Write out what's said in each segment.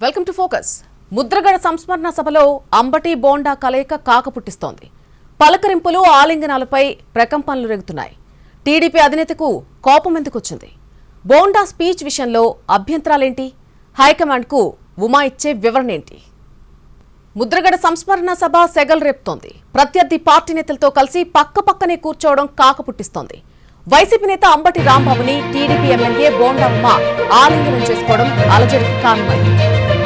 Welcome to focus. Mudragada సంస్మరణ సభలో అంబటి బోండా కలయిక కాకపుట్టిస్తోంది. పలకరింపులు ఆలింగనాలపై ప్రకంపనలు రేగుతున్నాయి. టీడీపీ అధినేతకు కోపం ఎందుకొచ్చింది? బోండా స్పీచ్ విషయంలో అభ్యంతరాలేంటి? హైకమాండ్కు ఉమా ఇచ్చే వివరణేంటి? ముద్రగడ సంస్మరణ సభ సెగలు రేపుతోంది. ప్రత్యర్థి పార్టీ నేతలతో కలిసి పక్కపక్కనే కూర్చోవడం కాకపుట్టిస్తోంది. వైసీపీ నేత అంబటి రాంబాబుని టీడీపీ ఎమ్మెల్యే బోండా ఉమా ఆలింగనం చేసుకోవడం అలజడికి కారణమైంది.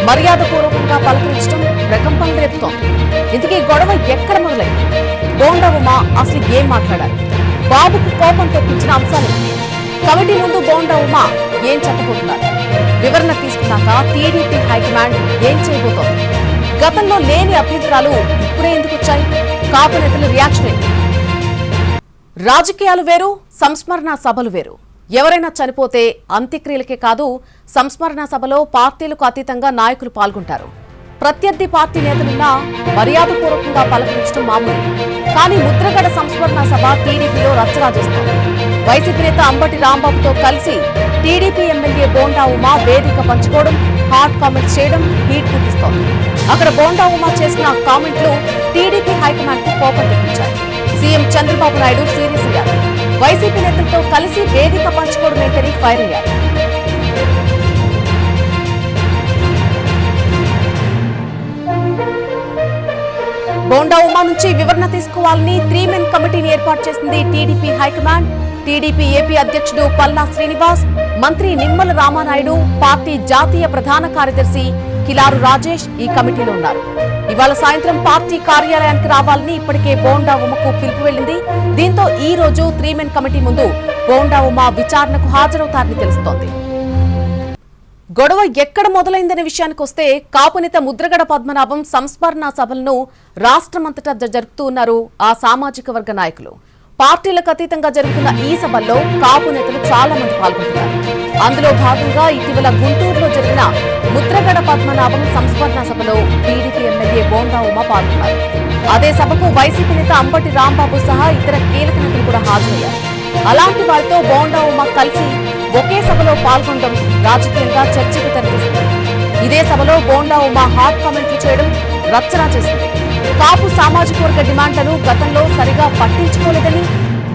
మర్యాదపూర్వకంగా పలకరించడం ప్రకంపనలు రేపుతోంది. ఇంతకీ గొడవ ఎక్కడ మొదలైంది? బోండా ఉమా అసలు ఏం మాట్లాడారు? బాబుకు కోపం తెప్పించిన అంశాలు కమిటీ ముందు బోండా ఉమా ఏం చెప్పబోతున్నారు? వివరణ తీసుకున్నాక టీడీపీ హైకమాండ్ ఏం చేయబోతోంది? గతంలో లేని అభ్యంతరాలు ఇప్పుడే ఎందుకు వచ్చాయి? కాపు నేతల రియాక్షన్ ఏంటి? రాజకీయాలు వేరు, సంస్మరణ సభలు వేరు. ఎవరైనా చనిపోతే అంత్యక్రియలకే కాదు, సంస్మరణ సభలో పార్టీలకు అతీతంగా నాయకులు పాల్గొంటారు. ప్రత్యర్థి పార్టీ నేతలున్నా మర్యాదపూర్వకంగా పలకరించడం మామూలు. కానీ ముద్రగడ సంస్మరణ సభ టీడీపీలో రచ్చరాజేస్తోంది. వైసీపీ నేత అంబటి రాంబాబుతో కలిసి టీడీపీ ఎమ్మెల్యే బోండా ఉమా వేదిక పంచుకోవడం, హాట్ కామెంట్స్ చేయడం హీట్ పుట్టిస్తోంది. అక్కడ బోండా ఉమా చేసిన కామెంట్లు టీడీపీ హైకమాండ్ కు కోపం తెప్పించాయి. సీఎం చంద్రబాబు నాయుడు సీరియస్ అయ్యారు. వైసీపీ నేతలతో కలిసి వేదిక పంచుకోవడం ఏంటని ఫైర్ అయ్యారు. బోండా ఉమా నుంచి వివరణ తీసుకోవాలని 3 మెన్ కమిటీని ఏర్పాటు చేసింది టీడీపీ హైకమాండ్. టీడీపీ ఏపీ అధ్యక్షుడు పల్లా శ్రీనివాస్, మంత్రి నిమ్మల రామానాయుడు, పార్టీ జాతీయ ప్రధాన కార్యదర్శి కిలారు రాజేష్ ఈ కమిటీలో ఉన్నారు. ఇవాళ సాయంత్రం పార్టీ కార్యాలయానికి రావాలని ఇప్పటికే బోండా ఉమకు పిలుపు వెళ్లింది. దీంతో ఈ రోజు 3 మెన్ కమిటీ ముందు బోండా ఉమా విచారణకు హాజరవుతారని తెలుస్తోంది. గొడవ ఎక్కడ మొదలైందనే విషయానికి వస్తే, కాపునేత ముద్రగడ పద్మనాభం సంస్మరణ సభలను రాష్ట్రమంతటా జరుపుతూ ఉన్నారు ఆ సామాజిక వర్గ నాయకులు. పార్టీలకు అతీతంగా జరుగుతున్న ఈ సభల్లో కాపు నేతలు చాలా మంది పాల్గొంటున్నారు. అందులో భాగంగా ఇటీవల గుంటూరులో జరిగిన ముద్రగడ పద్మనాభం సంస్మరణ సభలో టీడీపీ ఎమ్మెల్యే బోండా ఉమా పాల్గొన్నారు. అదే సభకు వైసీపీ నేత అంబటి రాంబాబు సహా ఇతర కీలక నేతలు కూడా హాజరయ్యారు. అలాంటి వారితో బోండా ఉమా కలిసి ఒకే సభలో పాల్గొనడం రాజకీయంగా చర్చకు తెరతీసింది. ఇదే సభలో బోండా ఉమా హాట్ కామెంట్లు చేయడం రచ్చనా చేసింది. కాపు సామాజిక వర్గ డిమాండ్లను గతంలో సరిగా పట్టించుకోలేదని,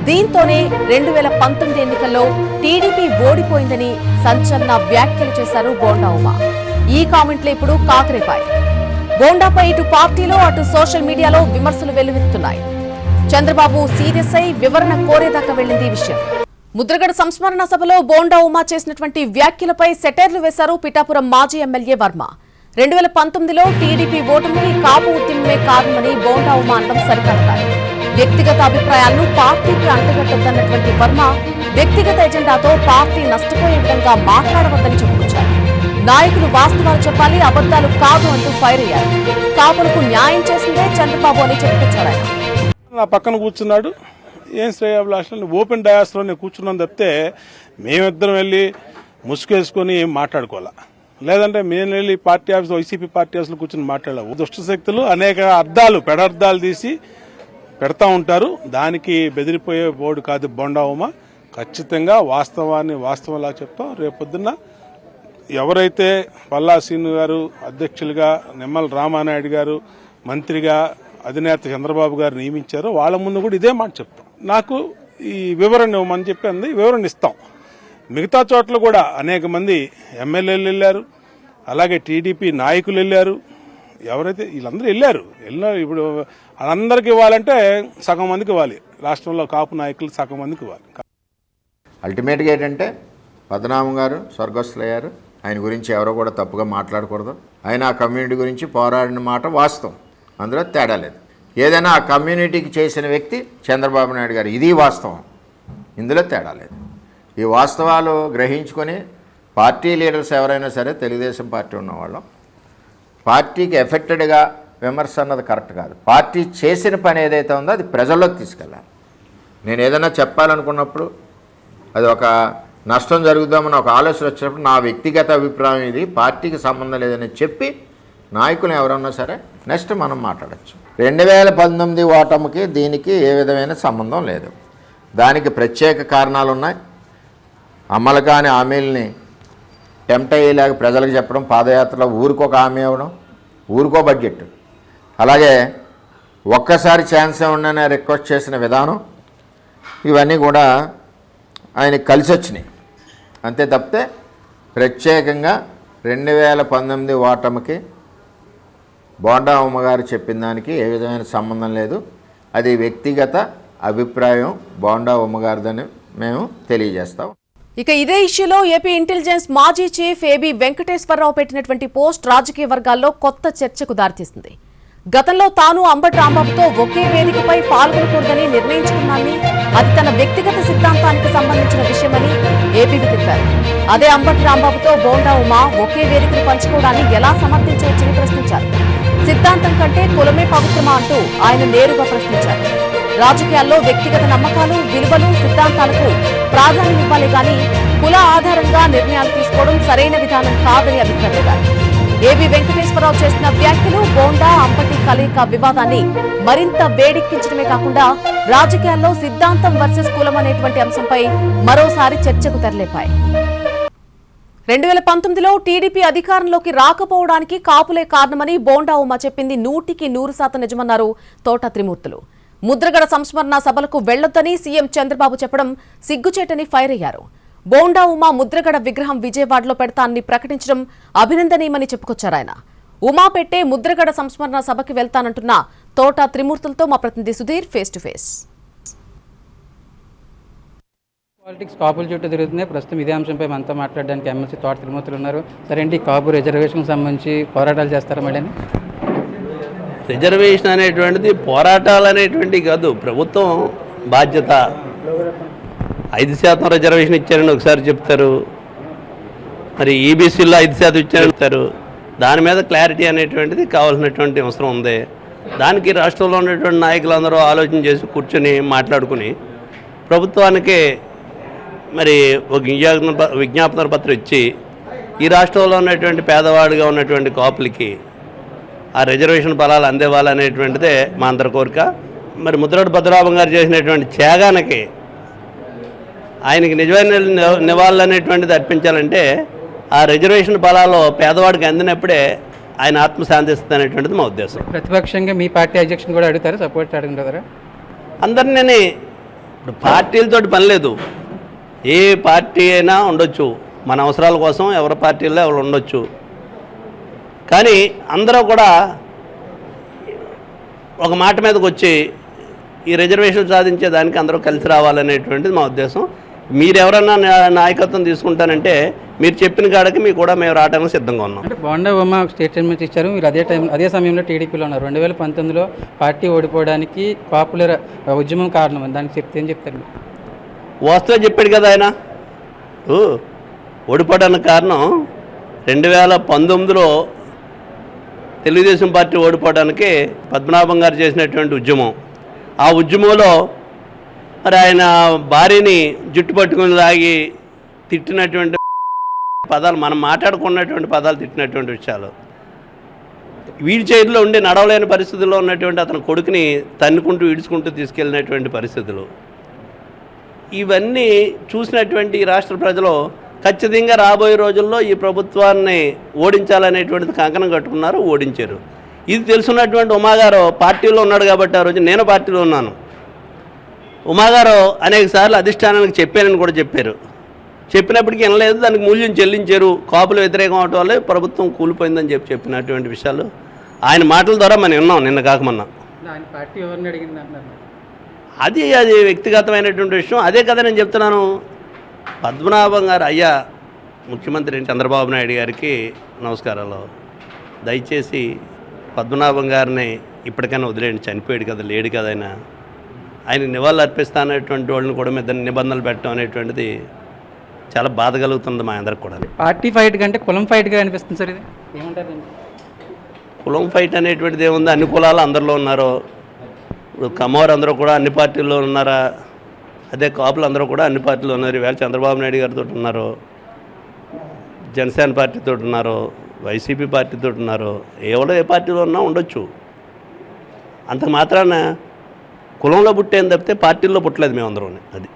దీంతోనే 2019 ఎన్నికల్లో టీడీపీ ఓడిపోయిందని సంచలన వ్యాఖ్యలు చేశారు బోండా ఉమా. ఈ కామెంట్లు ఇప్పుడు కాకరేపాయి. బోండాపై ఇటు పార్టీలో అటు సోషల్ మీడియాలో విమర్శలు వెల్లువెత్తుతున్నాయి. చంద్రబాబు సీరియస్ అయి వివరణ కోరేదాకా వెళ్లింది ఈ విషయం. ముద్రగడ సంస్మరణ సభలో బోండా ఉమా చేసినటువంటి వ్యాఖ్యలపై సెటైర్లు వేశారు పిఠాపురం మాజీ ఎమ్మెల్యే వర్మ. 2019లో టీడీపీ ఓటమికి కాపు ఉద్యమమే కారణమని బోండా ఉమా అనడం సరికాదు. వ్యక్తిగత అభిప్రాయాలను పార్టీకి అంటగట్టొద్దన్నటువంటి వర్మ వ్యక్తిగత ఎజెండాతో పార్టీ నష్టపోయే విధంగా మాట్లాడవద్దని చెప్పుకొచ్చారు. నాయకులు వాస్తవాలు చెప్పాలి, అబద్దాలు కాదు అంటూ ఫైర్ అయ్యారు. కాపులకు న్యాయం చేసిందే చంద్రబాబు అని చెప్పుకొచ్చారు ఆయన. నా పక్కన కూర్చున్నాడు, ఏం శ్రేయాభిలాషలు ఓపెన్ డయాస్లో నేను కూర్చున్నాను తప్పితే మేమిద్దరం వెళ్ళి ముసుగేసుకొని ఏం మాట్లాడుకోవాలా, లేదంటే మేము వెళ్ళి పార్టీ ఆఫీస్ వైసీపీ పార్టీ ఆఫీస్లో కూర్చొని మాట్లాడలేము. దుష్ట శక్తులు అనేక పెడార్థాలు తీసి పెడతా ఉంటారు. దానికి బెదిరిపోయే బోర్డు కాదు బోండా ఉమా. ఖచ్చితంగా వాస్తవాన్ని వాస్తవంలా చెప్తాం. రేపొద్దున్న ఎవరైతే పల్లా శ్రీను గారు అధ్యక్షులుగా, నిమ్మల రామానాయుడు గారు మంత్రిగా, అధినేత చంద్రబాబు గారు నియమించారో వాళ్ళ ముందు కూడా ఇదే మాట చెప్తాం. నాకు ఈ వివరణ ఇవ్వమని చెప్పింది, వివరణ ఇస్తాం. మిగతా చోట్ల కూడా అనేక మంది ఎమ్మెల్యేలు వెళ్ళారు, అలాగే టీడీపీ నాయకులు వెళ్ళారు. ఎవరైతే వీళ్ళందరూ వెళ్ళారు. ఇప్పుడు వాళ్ళందరికీ ఇవ్వాలంటే సగం మందికి ఇవ్వాలి. రాష్ట్రంలో కాపు నాయకులు సగం మందికి ఇవ్వాలి. అల్టిమేట్గా ఏంటంటే పద్మనాభం గారు స్వర్గస్థులయ్యారు. ఆయన గురించి ఎవరో కూడా తప్పుగా మాట్లాడకూడదు. ఆయన ఆ కమ్యూనిటీ గురించి పోరాడిన మాట వాస్తవం, అందులో తేడా లేదు. ఏదైనా ఆ కమ్యూనిటీకి చేసిన వ్యక్తి చంద్రబాబు నాయుడు గారు, ఇది వాస్తవం, ఇందులో తేడా లేదు. ఈ వాస్తవాలు గ్రహించుకొని పార్టీ లీడర్స్ ఎవరైనా సరే, తెలుగుదేశం పార్టీ ఉన్నవాళ్ళం, పార్టీకి ఎఫెక్టెడ్గా విమర్శ అన్నది కరెక్ట్ కాదు. పార్టీ చేసిన పని ఏదైతే ఉందో అది ప్రజల్లోకి తీసుకెళ్ళాలి. నేను ఏదైనా చెప్పాలనుకున్నప్పుడు అది ఒక నష్టం జరుగుదామని ఒక ఆలోచన వచ్చినప్పుడు నా వ్యక్తిగత అభిప్రాయం ఇది, పార్టీకి సంబంధం లేదని చెప్పి నాయకులు ఎవరన్నా సరే నెక్స్ట్ మనం మాట్లాడచ్చు. 2019 ఓటమికి దీనికి ఏ విధమైన సంబంధం లేదు. దానికి ప్రత్యేక కారణాలు ఉన్నాయి. అమలు కాని హామీలని టెంప్ట్ అయ్యేలాగా ప్రజలకు చెప్పడం, పాదయాత్రలో ఊరికో హామీ ఇవ్వడం, ఊరికో బడ్జెట్, అలాగే ఒక్కసారి ఛాన్స్ ఇవ్వండి రిక్వెస్ట్ చేసిన విధానం, ఇవన్నీ కూడా ఆయనకి కలిసి వచ్చినాయి. అంతే తప్పితే ప్రత్యేకంగా 2019 ఓటమికి బోండా ఉమ్మగారు చెప్పిన దానికి ఏ విధమైన సంబంధం లేదు. అది వ్యక్తిగత అభిప్రాయం బోండా ఉమ్మగారిదని మేము తెలియజేస్తాం. ఇక ఇదే ఇష్యూలో ఏపీ ఇంటెలిజెన్స్ మాజీ చీఫ్ ఏబీ వెంకటేశ్వరరావు పెట్టినటువంటి పోస్ట్ రాజకీయ వర్గాల్లో కొత్త చర్చకు దారితీస్తుంది. గతంలో తాను అంబటి రాంబాబుతో ఒకే వేదికపై పాల్గొనకూడదని నిర్ణయించుకున్నానని, అది తన వ్యక్తిగత సిద్ధాంతానికి సంబంధించిన విషయమని ఏపీకి తెలిపారు. అదే అంబటి రాంబాబుతో బోండా ఉమా ఒకే వేదికను పంచుకోవడాన్ని ఎలా సమర్థించవచ్చని ప్రశ్నించారు. సిద్ధాంతం కంటే కులమే పవిత్రమా అంటూ ఆయన నేరుగా ప్రశ్నించారు. రాజకీయాల్లో వ్యక్తిగత నమ్మకాలు, విలువలు, సిద్ధాంతాలకు ప్రాధాన్యం ఇవ్వాలి గాని కుల ఆధారంగా నిర్ణయాలు తీసుకోవడం సరైన విధానం కాదని అభిప్రాయపడ్డారు. ఏబీ వెంకటేశ్వరరావు చేసిన వ్యాఖ్యలు బోండా అంబటి కలయిక వివాదాన్ని మరింత వేడెక్కించడమే కాకుండా రాజకీయాల్లో సిద్ధాంతం వర్సెస్ కులం అనేటువంటి అంశంపై మరోసారి చర్చకు తెరలేపాయి. 2019లో టీడీపీ అధికారంలోకి రాకపోవడానికి కాపులే కారణమని బోండా ఉమా చెప్పింది 100% నిజమన్నారు తోట త్రిమూర్తులు. ముద్రగడ సంస్మరణ సభలకు వెళ్లొద్దని సీఎం చంద్రబాబు చెప్పడం సిగ్గుచేటని ఫైర్ అయ్యారు. బోండా ఉమా ముద్రగడ విగ్రహం విజయవాడలో పెడతానని ప్రకటించడం అభినందనీయమని చెప్పుకొచ్చారు ఆయన. ఉమా పెట్టే ముద్రగడ సంస్మరణ సభకి వెళ్తానంటున్న తోట త్రిమూర్తులతో మా ప్రతినిధి Sudheer face to face. Politics కాపుల చుట్టూ తిరుగుతున్నాయి. ప్రస్తుతం ఇదే అంశంపై మనతో మాట్లాడడానికి ఎమ్మెల్సీ తోట త్రిమూర్తులు ఉన్నారు. సరే అండి, కాపు రిజర్వేషన్కి సంబంధించి పోరాటాలు చేస్తారా మేడం? రిజర్వేషన్ అనేటువంటిది పోరాటాలు అనేటువంటివి కాదు, ప్రభుత్వం బాధ్యత. 5% రిజర్వేషన్ ఇచ్చారని ఒకసారి చెప్తారు, మరి ఈబీసీలో 5% ఇచ్చారని చెప్తారు. దాని మీద క్లారిటీ అనేటువంటిది కావాల్సినటువంటి అవసరం ఉంది. దానికి రాష్ట్రంలో ఉన్నటువంటి నాయకులందరూ ఆలోచన చేసి కూర్చొని మాట్లాడుకుని ప్రభుత్వానికి మరి ఒక విజ్ఞాపన పత్రం ఇచ్చి ఈ రాష్ట్రంలో ఉన్నటువంటి పేదవాడిగా ఉన్నటువంటి కాపులకి ఆ రిజర్వేషన్ ఫలాలు అందేవాలనేటువంటిదే మా అందరి కోరిక. మరి ముద్రగడ పద్మనాభం గారు చేసినటువంటి త్యాగానికి ఆయనకి నిజమైన నివాళులు అనేటువంటిది అర్పించాలంటే ఆ రిజర్వేషన్ ఫలాలు పేదవాడికి అందినప్పుడే ఆయన ఆత్మశాంతిస్తుంది అనేటువంటిది మా ఉద్దేశం. ప్రతిపక్షంగా మీ పార్టీ అధ్యక్షుని కూడా అడుగుతారు, సపోర్ట్ అడుగుతారా? అందరినీ ఇప్పుడు పార్టీలతోటి పని లేదు, ఏ పార్టీ అయినా ఉండొచ్చు, మన అవసరాల కోసం ఎవరి పార్టీల్లో ఎవరు ఉండొచ్చు. కానీ అందరూ కూడా ఒక మాట మీదకి వచ్చి ఈ రిజర్వేషన్ సాధించే దానికి అందరూ కలిసి రావాలనేటువంటిది మా ఉద్దేశం. మీరెవరన్నా నాయకత్వం తీసుకుంటానంటే మీరు చెప్పిన కాడకి మీకు కూడా మేము రావడానికి సిద్ధంగా ఉన్నాం. అంటే బోండా ఉమా స్టేట్మెంట్ ఇచ్చారు, మీరు అదే సమయంలో టీడీపీలో ఉన్నారు. 2019లో పార్టీ ఓడిపోవడానికి కాపుల ఉద్యమం కారణం, దానికి ఏం చెప్తారు? వాస్తవం చెప్పాడు కదా ఆయన. ఓడిపోవడానికి కారణం 2019లో తెలుగుదేశం పార్టీ ఓడిపోవడానికి పద్మనాభం గారు చేసినటువంటి ఉద్యమం. ఆ ఉద్యమంలో మరి ఆయన భార్యని జుట్టు పట్టుకుని లాగి తిట్టినటువంటి పదాలు, మనం మాట్లాడుకున్నటువంటి పదాలు, తిట్టినటువంటి విషయాలు, వీల్ చైర్లో ఉండి నడవలేని పరిస్థితుల్లో ఉన్నటువంటి అతని కొడుకుని తన్నుకుంటూ ఈడ్చుకుంటూ తీసుకెళ్ళినటువంటి పరిస్థితులు, ఇవన్నీ చూసినటువంటి ఈ రాష్ట్ర ప్రజలు ఖచ్చితంగా రాబోయే రోజుల్లో ఈ ప్రభుత్వాన్ని ఓడించాలనేటువంటిది కంకణం కట్టుకున్నారు, ఓడించారు. ఇది తెలుసున్నటువంటి ఉమాగారు పార్టీలో ఉన్నాడు కాబట్టి ఆ రోజు నేను పార్టీలో ఉన్నాను. ఉమాగారు అనేక సార్లు అధిష్టానానికి చెప్పానని కూడా చెప్పారు. చెప్పినప్పటికీ వినలేదు, దానికి మూల్యం చెల్లించారు. కాపులు వ్యతిరేకం అవటం వల్లే ప్రభుత్వం కూలిపోయిందని చెప్పినటువంటి విషయాలు ఆయన మాటల ద్వారా మనం విన్నాం నిన్న కాకమన్నా. పార్టీ ఎవరిని అడిగింది అంటున్నారు? అది వ్యక్తిగతమైనటువంటి విషయం. అదే కదా నేను చెప్తున్నాను. పద్మనాభం గారు, అయ్యా ముఖ్యమంత్రి చంద్రబాబు నాయుడు గారికి నమస్కారాలు. దయచేసి పద్మనాభం గారిని ఇప్పటికైనా వదిలేయండి, చనిపోయాడు కదా, లేడు కదా, ఆయన నివాళులు అర్పిస్తానటువంటి వాళ్ళని కూడా మీద నిబంధనలు పెట్టడం అనేటువంటిది చాలా బాధ కలుగుతుంది మా అందరికి కూడా. పార్టీ ఫైట్ కంటే కులం ఫైట్గా అనిపిస్తుంది సార్, ఇది ఏమంటారు? కులం ఫైట్ అనేటువంటిది ఏముంది, అన్ని కులాలు అందరిలో ఉన్నారు. ఇప్పుడు కమ్మవారు అందరూ కూడా అన్ని పార్టీల్లో ఉన్నారా? అదే కాపులు అందరూ కూడా అన్ని పార్టీలో ఉన్నారు. ఈవేళ చంద్రబాబు నాయుడు గారితో ఉన్నారు, జనసేన పార్టీతో ఉన్నారు, వైసీపీ పార్టీతో ఉన్నారు. ఎవరో ఏ పార్టీలో ఉన్నా ఉండొచ్చు. అంత మాత్రాన కులంలో పుట్టేని తప్పితే పార్టీల్లో పుట్టలేదు మేమందరం. అది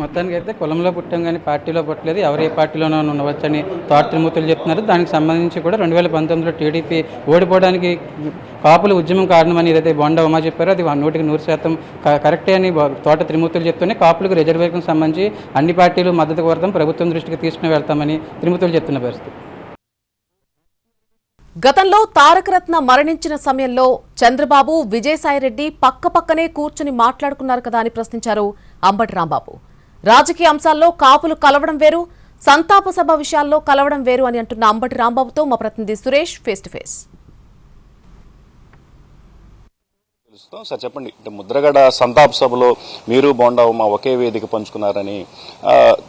మొత్తానికి అయితే కులంలో పుట్టాం కానీ పార్టీలో పుట్టలేదు, ఎవరు ఏ పార్టీలోనో ఉండవచ్చని తోట త్రిమూర్తులు చెప్తున్నారు. దానికి సంబంధించి కూడా 2019లో టీడీపీ ఓడిపోవడానికి కాపుల ఉద్యమం కారణమని ఏదైతే బొండా ఉమా చెప్పారో అది 100% కరెక్టే అని తోట త్రిమూర్తులు చెప్తూనే కాపులకు రిజర్వేషన్ సంబంధించి అన్ని పార్టీలు మద్దతు కోరతాం, ప్రభుత్వం దృష్టికి తీసుకుని వెళ్తామని త్రిమూర్తులు చెప్తున్న పరిస్థితి. గతంలో తారకరత్న మరణించిన సమయంలో చంద్రబాబు, విజయసాయిరెడ్డి పక్కపక్కనే కూర్చుని మాట్లాడుకున్నారు కదా అని ప్రశ్నించారు అంబటి రాంబాబు. రాజకీయ అంశాల్లో కాపులు కలవడం వేరు, సంతాప సభ విషయాల్లో కలవడం వేరు అని అంటున్న అంబటి రాంబాబుతో మా ప్రతినిధి Suresh face to face. Sir చెప్పండి, అంటే ముద్రగడ సంతాప సభలో మీరు బోండా ఉమా ఒకే వేదిక పంచుకున్నారని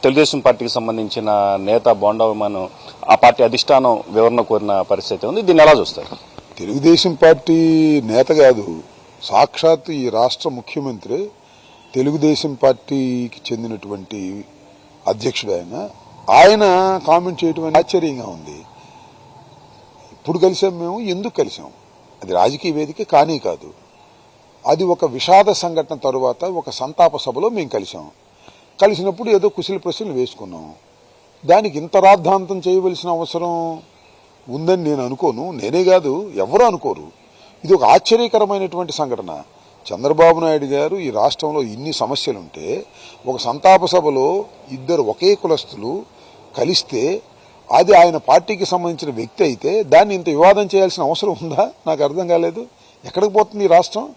తెలుగుదేశం పార్టీకి సంబంధించిన నేత బోండా ఉమాను ఆ పార్టీ అధిష్టానం వివరణ కోరిన పరిస్థితి ఉంది. దీన్ని ఎలా చూస్తారు? తెలుగుదేశం పార్టీ నేత కాదు, సాక్షాత్ ఈ రాష్ట్ర ముఖ్యమంత్రి తెలుగుదేశం పార్టీకి చెందినటువంటి అధ్యక్షుడు ఆయన కామెంట్ చేయటం ఆశ్చర్యంగా ఉంది. ఇప్పుడు కలిసాం మేము, ఎందుకు కలిసాం? అది రాజకీయ వేదిక కానీ కాదు, అది ఒక విషాద సంఘటన తరువాత ఒక సంతాప సభలో మేము కలిసినప్పుడు ఏదో కుశల ప్రశ్నలు వేసుకున్నాం. దానికి ఇంత రాద్ధాంతం చేయవలసిన అవసరం ఉందని నేను అనుకోను, నేనే కాదు ఎవరు అనుకోరు. ఇది ఒక ఆశ్చర్యకరమైనటువంటి సంఘటన. చంద్రబాబు నాయుడు గారు ఈ రాష్ట్రంలో ఇన్ని సమస్యలుంటే ఒక సంతాప సభలో ఇద్దరు ఒకే కులస్తులు కలిస్తే అది ఆయన పార్టీకి సంబంధించిన వ్యక్తి అయితే దాన్ని ఇంత వివాదం చేయాల్సిన అవసరం ఉందా? నాకు అర్థం కాలేదు. ఎక్కడికి పోతుంది ఈ రాష్ట్రం?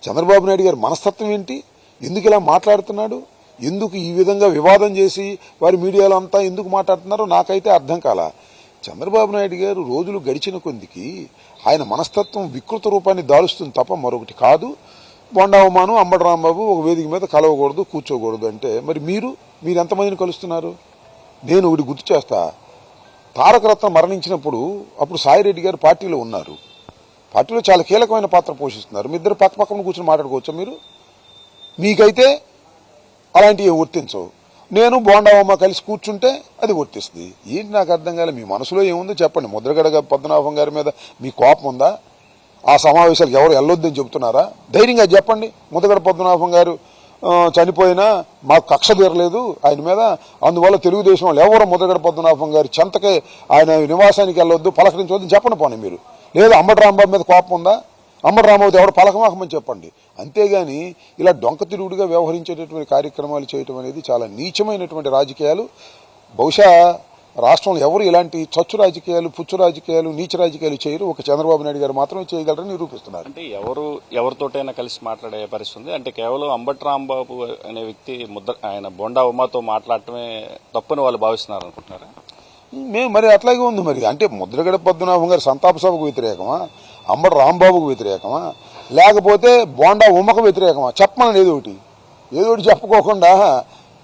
చంద్రబాబు నాయుడు గారి మనస్తత్వం ఏంటి? ఎందుకు ఇలా మాట్లాడుతున్నాడు? ఎందుకు ఈ విధంగా వివాదం చేసి వారి మీడియాలో అంతా ఎందుకు మాట్లాడుతున్నారో నాకైతే అర్థం కాల. చంద్రబాబు నాయుడు గారు రోజులు గడిచిన కొద్దికి ఆయన మనస్తత్వం వికృత రూపాన్ని దాలుస్తుంది తప్ప మరొకటి కాదు. బొండా ఉమాను, అంబటి రాంబాబు ఒక వేదిక మీద కలవకూడదు, కూర్చోకూడదు అంటే మరి మీరు ఎంతమందిని కలుస్తున్నారు? నేను ఒకటి గుర్తు చేస్తా, తారకరత్న మరణించినప్పుడు అప్పుడు సాయిరెడ్డి గారు పార్టీలో ఉన్నారు, పార్టీలో చాలా కీలకమైన పాత్ర పోషిస్తున్నారు. మీ ఇద్దరు పక్క పక్కన కూర్చొని మాట్లాడుకోవచ్చా మీరు? మీకైతే అలాంటివి వర్తించవు. నేను బోండా ఉమా కలిసి కూర్చుంటే అది వర్తిస్తుంది. ఏంటి నాకు అర్థం కాలే. మీ మనసులో ఏముందో చెప్పండి. ముద్రగడ పద్మనాభం గారి మీద మీ కోపం ఉందా? ఆ సమావేశాలకు ఎవరు వెళ్ళొద్దని చెబుతున్నారా? ధైర్యంగా చెప్పండి. ముద్రగడ పద్మనాభం గారు చనిపోయినా మాకు కక్ష తీరలేదు ఆయన మీద, అందువల్ల తెలుగుదేశం వాళ్ళు ఎవరు ముద్రగడ పద్మనాభం గారి చెంతకే ఆయన నివాసానికి వెళ్ళొద్దు, పలకరించవద్దు చెప్పండి పోనీ మీరు. లేదా అంబటి రాంబాబు మీద కోపం ఉందా? అంబటి రాంబాబు ఎవరు పలకమాకమని చెప్పండి. అంతేగాని ఇలా డొంక తిరుగుడుగా వ్యవహరించేటటువంటి కార్యక్రమాలు చేయటం అనేది చాలా నీచమైనటువంటి రాజకీయాలు. బహుశా రాష్ట్రంలో ఎవరు ఇలాంటి చచ్చు రాజకీయాలు, పుచ్చు రాజకీయాలు, నీచ రాజకీయాలు చేయరు. ఒక చంద్రబాబు నాయుడు గారు మాత్రమే చేయగలరని నిరూపిస్తున్నారు. అంటే ఎవరితోటైనా కలిసి మాట్లాడే పరిస్థితి. అంటే కేవలం అంబటి రాంబాబు అనే వ్యక్తి ఆయన బోండా ఉమాతో మాట్లాడటమే తప్పని వాళ్ళు భావిస్తున్నారు అనుకుంటున్నారా? మేము మరి అట్లాగే ఉంది. మరి అంటే ముద్రగడ పద్మనాభం గారి సంతాప సభకు వ్యతిరేకమా, అంబటి రాంబాబుకు వ్యతిరేకమా, లేకపోతే బోండా ఉమ్మకు వ్యతిరేకమా? చెప్పమని ఏదో ఒకటి చెప్పుకోకుండా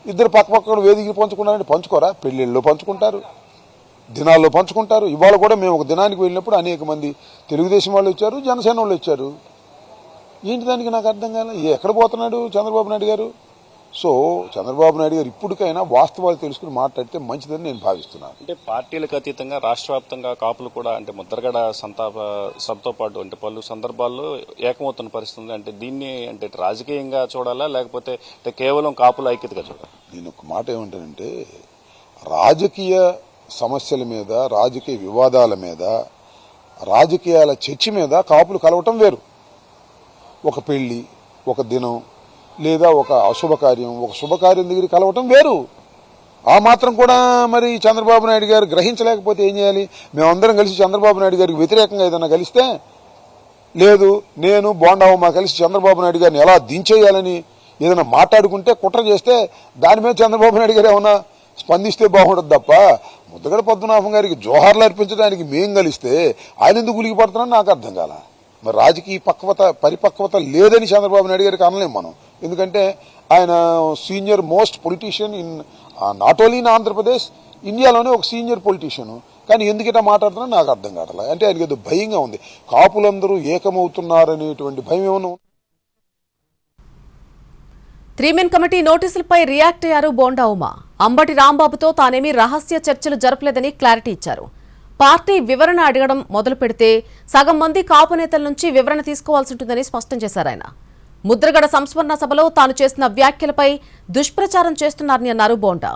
ఇద్దరు పక్కపక్కన వేదికలు పంచుకున్నారంటే పంచుకోరా? పెళ్లిళ్ళు పంచుకుంటారు, దినాల్లో పంచుకుంటారు. ఇవాళ కూడా మేము ఒక దినానికి వెళ్ళినప్పుడు అనేక మంది తెలుగుదేశం వాళ్ళు వచ్చారు, జనసేన వాళ్ళు వచ్చారు. ఏంటి దానికి నాకు అర్థం కాలే. ఎక్కడ పోతున్నాడు చంద్రబాబు నాయుడు గారు? సో చంద్రబాబు నాయుడు గారు ఇప్పటికైనా వాస్తవాలు తెలుసుకుని మాట్లాడితే మంచిదని నేను భావిస్తున్నాను. అంటే పార్టీలకు అతీతంగా రాష్ట్ర వ్యాప్తంగా కాపులు కూడా అంటే ముద్రగడ సంతాప సభతో పాటు అంటే పలు సందర్భాల్లో ఏకమవుతున్న పరిస్థితి. అంటే దీన్ని అంటే రాజకీయంగా చూడాలా లేకపోతే కేవలం కాపుల ఐక్యతగా చూడాలి? నేను ఒక మాట ఏమంటానంటే, రాజకీయ సమస్యల మీద, రాజకీయ వివాదాల మీద, రాజకీయాల చర్చ మీద కాపులు కలవటం వేరు. ఒక పెళ్లి, ఒక దినం, లేదా ఒక అశుభకార్యం, ఒక శుభకార్యం దగ్గర కలవటం వేరు. ఆ మాత్రం కూడా మరి చంద్రబాబు నాయుడు గారు గ్రహించలేకపోతే ఏం చేయాలి? మేమందరం కలిసి చంద్రబాబు నాయుడు గారికి వ్యతిరేకంగా ఏదైనా కలిస్తే, లేదు నేను బోండా ఉమా కలిసి చంద్రబాబు నాయుడు గారిని ఎలా దించేయాలని ఏదైనా మాట్లాడుకుంటే, కుట్ర చేస్తే దాని మీద చంద్రబాబు నాయుడు గారు ఏమన్నా స్పందిస్తే బాగుండదు తప్ప ముద్రగడ పద్మనాభం గారికి జోహార్లు అర్పించడానికి మేం కలిస్తే ఆయన ఎందుకు ఉలికి పడుతున్నారో నాకు అర్థం కాల. మరి రాజకీయ పరిపక్వత లేదని చంద్రబాబు నాయుడు గారికి అనలేం మనం. ఎందుకంటే ఆయన senior most politician in not only in Andhra Pradesh, ఇండియాలోనే ఒక సీనియర్ పొలిటీషియన్. కానీ ఎందుకు ఇట్లా మాట్లాడుతున్నా నాకు అర్థం కావట్లేదు. అంటే ఆయనకి ఏదో భయంగా ఉంది. కాపులందరూ ఏకమవుతున్నారనేటువంటి భయం ఏమన్నా. 3 కమిటీ నోటీసులపై రియాక్ట్ అయ్యారు బోండా ఉమా. అంబటి రాంబాబుతో తానేమీ రహస్య చర్చలు జరపలేదని క్లారిటీ ఇచ్చారు. పార్టీ వివరణ అడగడం మొదలు పెడితే సగం మంది కాపు నేతల నుంచి వివరణ తీసుకోవాల్సి ఉంటుందని స్పష్టం చేశారు ఆయన. ముద్రగడ సంస్మరణ సభలో తాను చేసిన వ్యాఖ్యలపై దుష్ప్రచారం చేస్తున్నారని అన్నారు బోండా.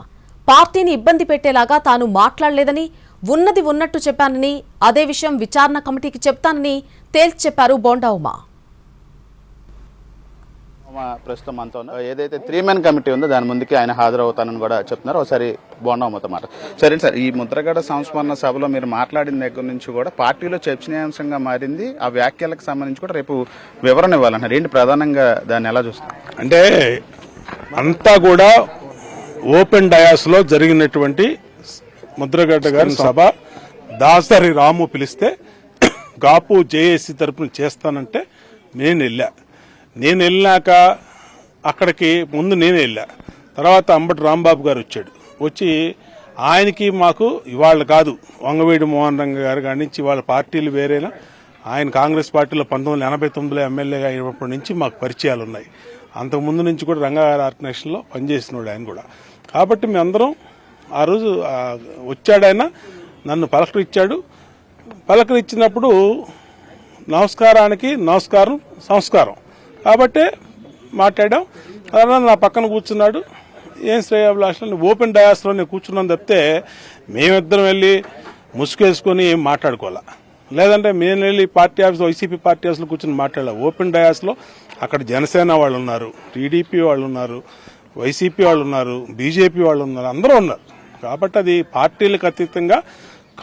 పార్టీని ఇబ్బంది పెట్టేలాగా తాను మాట్లాడలేదని, ఉన్నది ఉన్నట్టు చెప్పానని, అదే విషయం విచారణ కమిటీకి చెప్తానని తేల్చి చెప్పారు బోండా ఉమా. ప్రస్తుతం మనతో ఏదైతే 3 కమిటీ ఉందో దాని ముందుకి ఆయన హాజరవుతానని కూడా చెప్తున్నారు. ఒకసారి బోండా ఉమాతో మాట. సరే సార్, ఈ ముద్రగడ సంస్మరణ సభలో మీరు మాట్లాడిన దగ్గర నుంచి కూడా పార్టీలో చర్చనీయాంశంగా మారింది. ఆ వ్యాఖ్యలకు సంబంధించి కూడా రేపు వివరణ ఇవ్వాలన్నారు. ఏంటి ప్రధానంగా దాన్ని ఎలా చూస్తారు? అంటే అంతా కూడా ఓపెన్ డయాస్ లో జరిగినటువంటి ముద్రగడ్డ గారి సభ. దాసరి రాము పిలిస్తే కాపు జేఏసీ తరపున చేస్తానంటే నేను వెళ్ళాక అక్కడికి ముందు నేనే వెళ్ళా. తర్వాత అంబటి రాంబాబు గారు వచ్చి ఆయనకి మాకు ఇవాళ కాదు, వంగవీడి మోహన్ రంగ గారు కాడి నుంచి వాళ్ళ పార్టీలు వేరేనా, ఆయన కాంగ్రెస్ పార్టీలో 1989లో ఎమ్మెల్యేగా అయినప్పటి నుంచి మాకు పరిచయాలు ఉన్నాయి. అంతకుముందు నుంచి కూడా రంగాగారి ఆర్గనైజేషన్లో పనిచేసినాడు ఆయన కూడా. కాబట్టి మేమందరం ఆ రోజు వచ్చాడు ఆయన, నన్ను పలకరించినప్పుడు నమస్కారానికి నమస్కారం సంస్కారం కాబట్టి మాట్లాడాం. అలా నా పక్కన కూర్చున్నాడు. ఏం శ్రేయాభిలాషులు ఓపెన్ డయాస్లో నేను కూర్చున్నాను తప్పితే మేమిద్దరం వెళ్ళి ముసుగేసుకొని ఏం మాట్లాడుకోవాలా, లేదంటే మేము వెళ్ళి పార్టీ ఆఫీస్ వైసీపీ పార్టీ ఆఫీస్లో కూర్చొని మాట్లాడాలి. ఓపెన్ డయాస్లో అక్కడ జనసేన వాళ్ళు ఉన్నారు, టీడీపీ వాళ్ళు ఉన్నారు, వైసీపీ వాళ్ళు ఉన్నారు, బీజేపీ వాళ్ళు ఉన్నారు, అందరూ ఉన్నారు. కాబట్టి అది పార్టీలకు అతీతంగా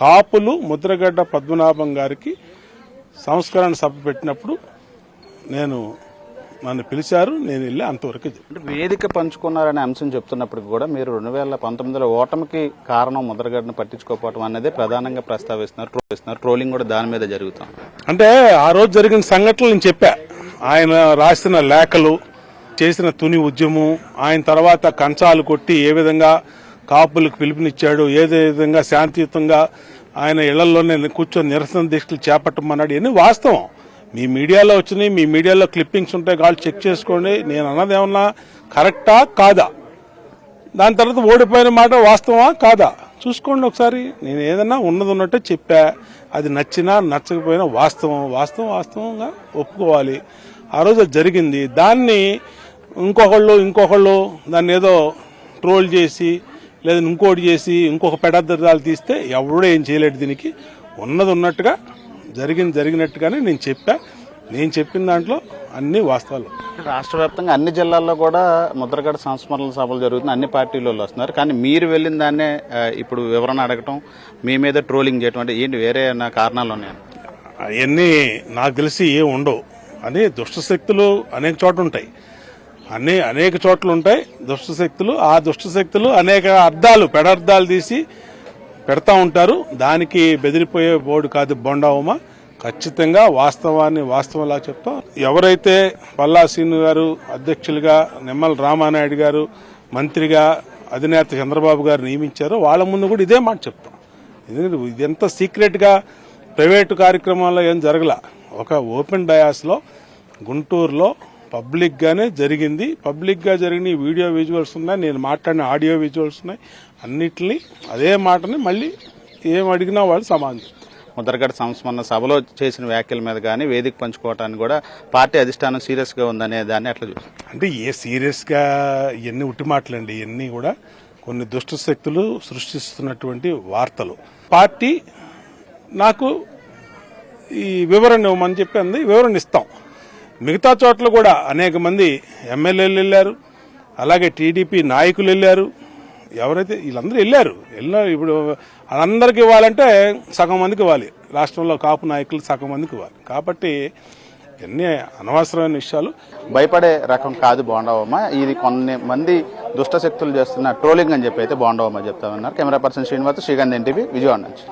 కాపులు ముద్రగడ్డ పద్మనాభం గారికి సంస్కరణ సభ పెట్టినప్పుడు నన్ను పిలిచారు, నేను వెళ్ళి అంతవరకు. అంటే వేదిక పంచుకున్నారనే అంశం చెప్తున్నప్పటికీ కూడా మీరు 2019లో ఓటమికి కారణం ముద్రగడ్డను పట్టించుకోకపోవడం అనేది ప్రధానంగా ప్రస్తావిస్తున్నారు. ట్రోలింగ్ కూడా దాని మీద జరుగుతాం. అంటే ఆ రోజు జరిగిన సంఘటనలు నేను చెప్పా. ఆయన రాసిన లేఖలు, చేసిన తుని ఉద్యమం, ఆయన తర్వాత కంచాలు కొట్టి ఏ విధంగా కాపులకు పిలుపునిచ్చాడు, ఏ విధంగా శాంతియుతంగా ఆయన ఇళ్లలోనే కూర్చొని నిరసన దీక్షలు చేపట్టమన్నాడు. ఇవన్నీ వాస్తవం. మీ మీడియాలో వచ్చినాయి, మీ మీడియాలో క్లిప్పింగ్స్ ఉంటాయి, కాళ్ళు చెక్ చేసుకోండి. నేను అన్నది ఏమన్నా కరెక్టా కాదా, దాని తర్వాత ఓడిపోయిన మాట వాస్తవా కాదా చూసుకోండి ఒకసారి. నేను ఏదన్నా ఉన్నది ఉన్నట్టే చెప్పా. అది నచ్చినా నచ్చకపోయినా వాస్తవంగా ఒప్పుకోవాలి. ఆ రోజు అది జరిగింది. దాన్ని ఇంకొకళ్ళు దాన్ని ఏదో ట్రోల్ చేసి లేదా ఇంకోటి చేసి ఇంకొక పెడద్దరాలు తీస్తే ఎవడో ఏం చేయలేడు. దీనికి ఉన్నది ఉన్నట్టుగా జరిగినట్టుగానే నేను చెప్పిన దాంట్లో అన్ని వాస్తవాలు. రాష్ట్ర వ్యాప్తంగా అన్ని జిల్లాల్లో కూడా ముద్రగడ సంస్మరణ సభలు జరుగుతున్నాయి, అన్ని పార్టీలు వస్తున్నారు. కానీ మీరు వెళ్ళిన దాన్నే ఇప్పుడు వివరణ అడగటం, మీ మీద ట్రోలింగ్ చేయటం అంటే ఏంటి, వేరే కారణాలు ఉన్నాయా? అవన్నీ నాకు తెలిసి ఏం ఉండవు. అని దుష్ట శక్తులు అనేక చోట్ల ఉంటాయి, అనేక చోట్ల ఉంటాయి దుష్ట శక్తులు. ఆ దుష్ట శక్తులు అనేక పెడార్థాలు తీసి పెడతా ఉంటారు. దానికి బెదిరిపోయే బోర్డు కాదు బోండా ఉమా. ఖచ్చితంగా వాస్తవంలా చెప్తాం. ఎవరైతే పల్లా శ్రీను గారు అధ్యక్షులుగా, నిమ్మల రామానాయుడు గారు మంత్రిగా, అధినేత చంద్రబాబు గారు నియమించారో వాళ్ళ ముందు కూడా ఇదే మాట చెప్తాం. ఎందుకంటే ఇదంతా సీక్రెట్ గా ప్రైవేటు కార్యక్రమాల్లో ఏం జరగల. ఒక ఓపెన్ డయాస్లో గుంటూరులో పబ్లిక్ గానే జరిగింది. పబ్లిక్ గా జరిగిన వీడియో విజువల్స్ ఉన్నాయి, నేను మాట్లాడిన ఆడియో విజువల్స్ ఉన్నాయి. అన్నిటినీ అదే మాటని మళ్ళీ ఏం అడిగినా వాళ్ళు సమాధానం. ముద్రగడ సంస్మరణ సభలో చేసిన వ్యాఖ్యల మీద కానీ వేదిక పంచుకోవటానికి కూడా పార్టీ అధిష్టానం సీరియస్ గా ఉందనే దాన్ని ఎట్లా చూస్తారు? అంటే ఏ సీరియస్ గా ఇవన్నీ ఉట్టి మాటలండి. ఇవన్నీ కూడా కొన్ని దుష్ట శక్తులు సృష్టిస్తున్నటువంటి వార్తలు. పార్టీ నాకు ఈ వివరణ ఇవ్వమని చెప్పింది, వివరణ ఇస్తాం. మిగతా చోట్ల కూడా అనేక మంది ఎమ్మెల్యేలు వెళ్ళారు, అలాగే టీడీపీ నాయకులు వెళ్ళారు. ఎవరైతే వీళ్ళందరూ వెళ్ళారు. ఇప్పుడు అందరికి ఇవ్వాలంటే సగం మందికి ఇవ్వాలి. రాష్ట్రంలో కాపు నాయకులు సగం మందికి ఇవ్వాలి. కాబట్టి ఇవన్నీ అనవసరమైన విషయాలు. భయపడే రకం కాదు బోండా ఉమా. ఇది కొన్ని మంది దుష్ట శక్తులు చేస్తున్న ట్రోలింగ్ అని చెప్పి అయితే బోండా ఉమా చెప్తామన్నారు. Camera person Srinivas, Srigandh NTV, Vijayawada నుంచి.